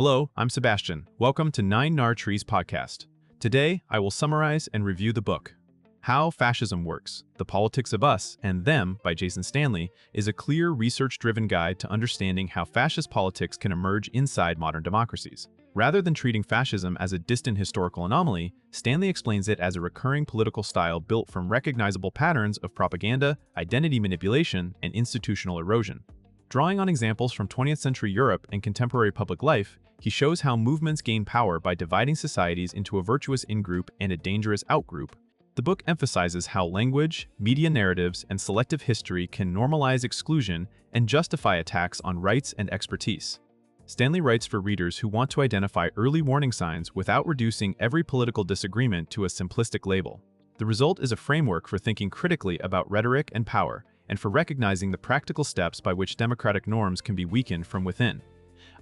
Hello, I'm Sebastian. Welcome to Nine Nar Trees podcast. Today, I will summarize and review the book. How Fascism Works, The Politics of Us and Them by Stanley is a clear, research-driven guide to understanding how fascist politics can emerge inside modern democracies. Rather than treating fascism as a distant historical anomaly, Stanley explains it as a recurring political style built from recognizable patterns of propaganda, identity manipulation, and institutional erosion. Drawing on examples from 20th century Europe and contemporary public life, he shows how movements gain power by dividing societies into a virtuous in-group and a dangerous out-group. The book emphasizes how language, media narratives, and selective history can normalize exclusion and justify attacks on rights and expertise. Stanley writes for readers who want to identify early warning signs without reducing every political disagreement to a simplistic label. The result is a framework for thinking critically about rhetoric and power, and for recognizing the practical steps by which democratic norms can be weakened from within.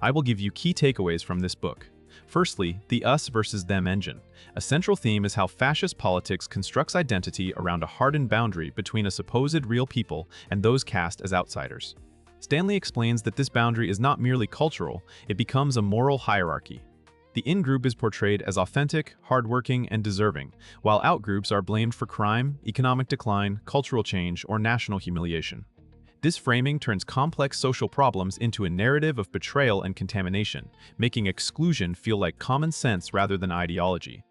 I will give you key takeaways from this book. Firstly, the us versus them engine. A central theme is how fascist politics constructs identity around a hardened boundary between a supposed real people and those cast as outsiders. Stanley explains that this boundary is not merely cultural, it becomes a moral hierarchy. The in-group is portrayed as authentic, hardworking, and deserving, while out-groups are blamed for crime, economic decline, cultural change, or national humiliation. This framing turns complex social problems into a narrative of betrayal and contamination, making exclusion feel like common sense rather than ideology.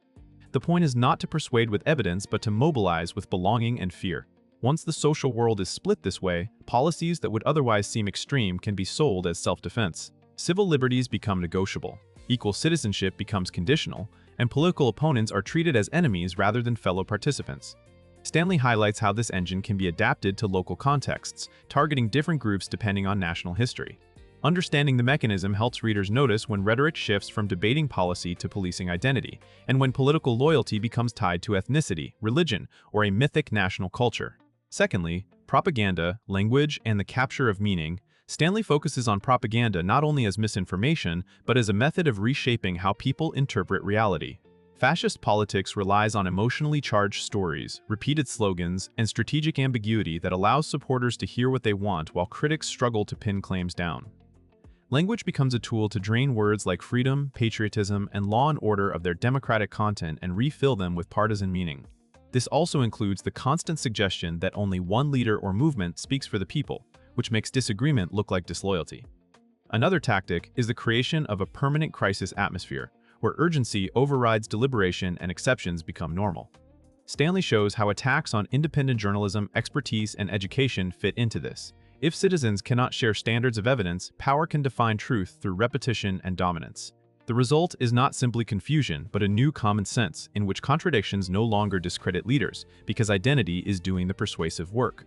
The point is not to persuade with evidence but to mobilize with belonging and fear. Once the social world is split this way, policies that would otherwise seem extreme can be sold as self-defense. Civil liberties become negotiable. Equal citizenship becomes conditional, and political opponents are treated as enemies rather than fellow participants. Stanley highlights how this engine can be adapted to local contexts, targeting different groups depending on national history. Understanding the mechanism helps readers notice when rhetoric shifts from debating policy to policing identity, and when political loyalty becomes tied to ethnicity, religion, or a mythic national culture. Secondly, propaganda, language, and the capture of meaning. Stanley focuses on propaganda not only as misinformation, but as a method of reshaping how people interpret reality. Fascist politics relies on emotionally charged stories, repeated slogans, and strategic ambiguity that allows supporters to hear what they want while critics struggle to pin claims down. Language becomes a tool to drain words like freedom, patriotism, and law and order of their democratic content and refill them with partisan meaning. This also includes the constant suggestion that only one leader or movement speaks for the people, which makes disagreement look like disloyalty. Another tactic is the creation of a permanent crisis atmosphere, where urgency overrides deliberation and exceptions become normal. Stanley shows how attacks on independent journalism, expertise, and education fit into this. If citizens cannot share standards of evidence, power can define truth through repetition and dominance. The result is not simply confusion, but a new common sense in which contradictions no longer discredit leaders, because identity is doing the persuasive work.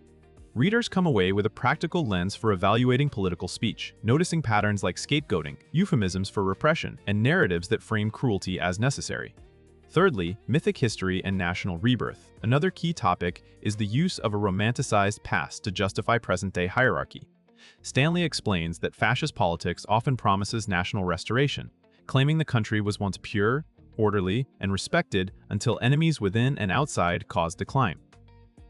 Readers come away with a practical lens for evaluating political speech, noticing patterns like scapegoating, euphemisms for repression, and narratives that frame cruelty as necessary. Thirdly, mythic history and national rebirth. Another key topic is the use of a romanticized past to justify present-day hierarchy. Stanley explains that fascist politics often promises national restoration, claiming the country was once pure, orderly, and respected until enemies within and outside caused decline.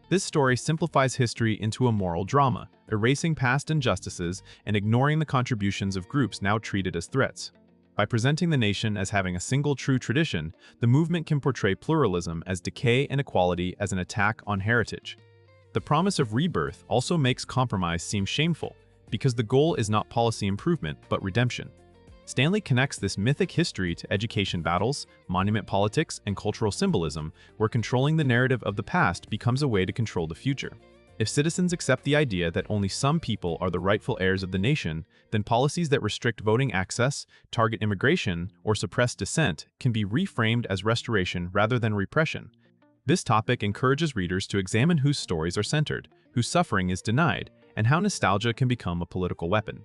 This story simplifies history into a moral drama, erasing past injustices and ignoring the contributions of groups now treated as threats. By presenting the nation as having a single true tradition, the movement can portray pluralism as decay and equality as an attack on heritage. The promise of rebirth also makes compromise seem shameful, because the goal is not policy improvement but redemption. Stanley connects this mythic history to education battles, monument politics, and cultural symbolism, where controlling the narrative of the past becomes a way to control the future. If citizens accept the idea that only some people are the rightful heirs of the nation, then policies that restrict voting access, target immigration, or suppress dissent can be reframed as restoration rather than repression. This topic encourages readers to examine whose stories are centered, whose suffering is denied, and how nostalgia can become a political weapon.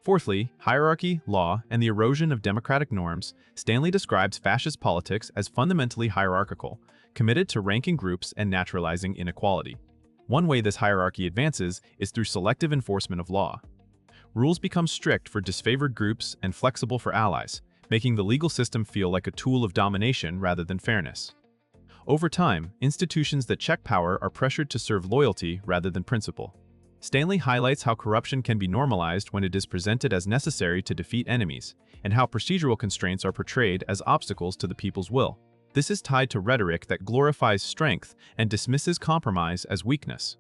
Fourthly, hierarchy, law, and the erosion of democratic norms. Stanley describes fascist politics as fundamentally hierarchical, committed to ranking groups and naturalizing inequality. One way this hierarchy advances is through selective enforcement of law. Rules become strict for disfavored groups and flexible for allies, making the legal system feel like a tool of domination rather than fairness. Over time, institutions that check power are pressured to serve loyalty rather than principle. Stanley highlights how corruption can be normalized when it is presented as necessary to defeat enemies, and how procedural constraints are portrayed as obstacles to the people's will. This is tied to rhetoric that glorifies strength and dismisses compromise as weakness.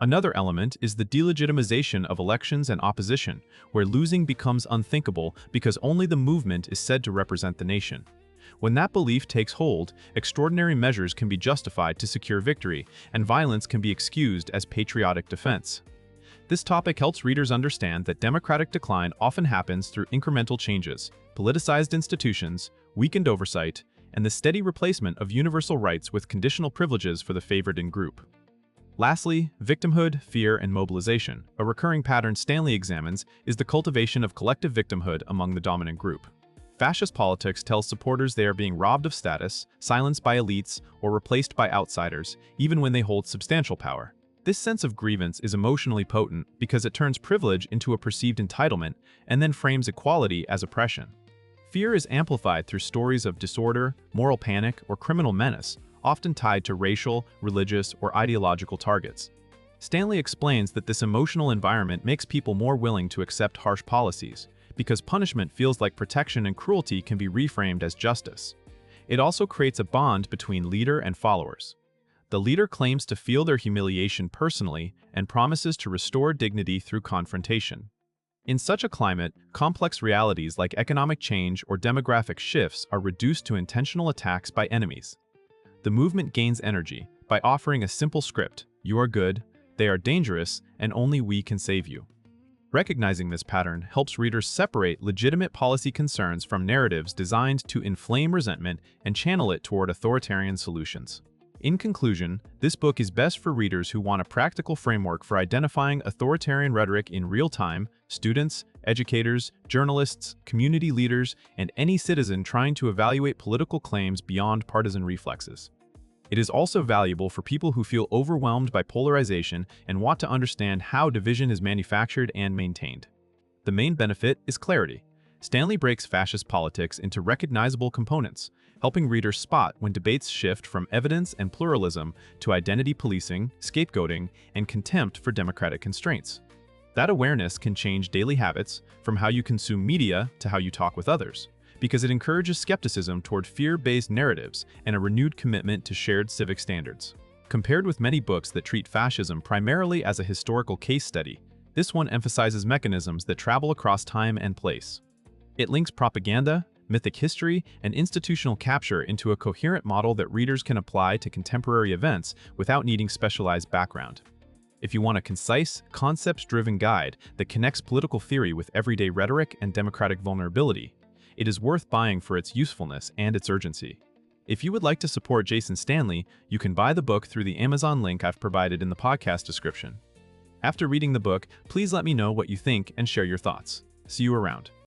Another element is the delegitimization of elections and opposition, where losing becomes unthinkable because only the movement is said to represent the nation. When that belief takes hold, extraordinary measures can be justified to secure victory, and violence can be excused as patriotic defense. This topic helps readers understand that democratic decline often happens through incremental changes, politicized institutions, weakened oversight, and the steady replacement of universal rights with conditional privileges for the favored in group. Lastly, victimhood, fear, and mobilization. A recurring pattern Stanley examines is the cultivation of collective victimhood among the dominant group. Fascist politics tells supporters they are being robbed of status, silenced by elites, or replaced by outsiders, even when they hold substantial power. This sense of grievance is emotionally potent because it turns privilege into a perceived entitlement and then frames equality as oppression. Fear is amplified through stories of disorder, moral panic, or criminal menace, often tied to racial, religious, or ideological targets. Stanley explains that this emotional environment makes people more willing to accept harsh policies, because punishment feels like protection and cruelty can be reframed as justice. It also creates a bond between leader and followers. The leader claims to feel their humiliation personally and promises to restore dignity through confrontation. In such a climate, complex realities like economic change or demographic shifts are reduced to intentional attacks by enemies. The movement gains energy by offering a simple script: you are good, they are dangerous, and only we can save you. Recognizing this pattern helps readers separate legitimate policy concerns from narratives designed to inflame resentment and channel it toward authoritarian solutions. In conclusion, this book is best for readers who want a practical framework for identifying authoritarian rhetoric in real time: students, educators, journalists, community leaders, and any citizen trying to evaluate political claims beyond partisan reflexes. It is also valuable for people who feel overwhelmed by polarization and want to understand how division is manufactured and maintained. The main benefit is clarity. Stanley breaks fascist politics into recognizable components, helping readers spot when debates shift from evidence and pluralism to identity policing, scapegoating, and contempt for democratic constraints. That awareness can change daily habits, from how you consume media to how you talk with others, because it encourages skepticism toward fear-based narratives and a renewed commitment to shared civic standards. Compared with many books that treat fascism primarily as a historical case study, this one emphasizes mechanisms that travel across time and place. It links propaganda, mythic history, and institutional capture into a coherent model that readers can apply to contemporary events without needing specialized background. If you want a concise, concept-driven guide that connects political theory with everyday rhetoric and democratic vulnerability, it is worth buying for its usefulness and its urgency. If you would like to support Jason Stanley, you can buy the book through the Amazon link I've provided in the podcast description. After reading the book, please let me know what you think and share your thoughts. See you around.